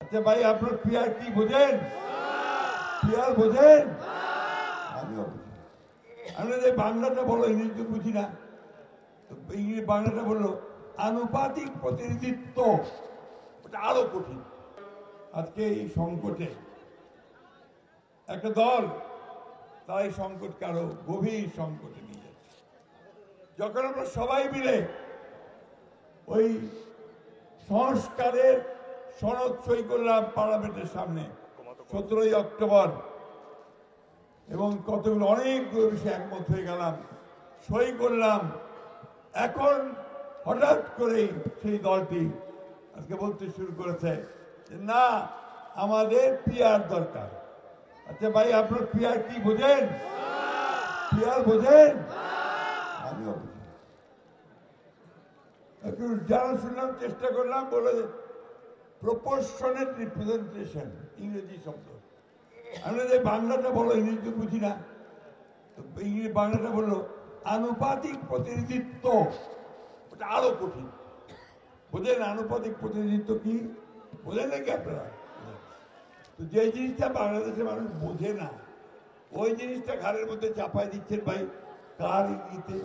আচ্ছা ভাই, আপনার পিয়ার কি বোঝেন? পিয়ার বোঝেন? আমিও বুঝি। আমরা যে বাংলাটা বলো, ইংরেজি তো বুঝি না। ইংরেজি বাংলাটা বললো আনুপাতিক প্রতিনিধিত্ব, ওটা আরো কঠিন। আজকে এই সংকটে একটা দল তারা এই সংকটকে আরো গভীর সংকটে নিয়ে যাচ্ছে। যখন আমরা সবাই মিলে ওই সংস্কারের সনদ সই করলাম পার্লামেন্টের সামনে 17ই অক্টোবর, এবং কতগুলো অনেকগুলো বিষয়ে একমত হয়ে গেলাম, সই করলাম। এখন হঠাৎ করেই সেই দলটি আজকে বলতে শুরু করেছে যে না, আমাদের পিয়ার দরকার। আচ্ছা ভাই, আপনার পিয়ার কি বোঝেন? পিয়ার বোঝেন? আমিও বুঝি। একটু জানা শুনলাম, চেষ্টা করলাম, বলে প্রপোর্শনেট রিপ্রেজেন্টেশন, ইংরেজি শব্দ। আমরা যে বাংলাটা বলো, ইংরেজি তো বুঝি না। ইংরেজি বাংলাটা বললো আনুপাতিক প্রতিনিধিত্ব, ওটা আরো কঠিন। বোঝেন আনুপাতিক প্রতিনিধিত্ব কি? বোঝেন নাকি আপনারা? তো যে জিনিসটা বাংলাদেশের মানুষ বোঝে না, ওই জিনিসটা ঘাড়ের মধ্যে চাপাই দিচ্ছেন ভাই, কার ইঙ্গিতে,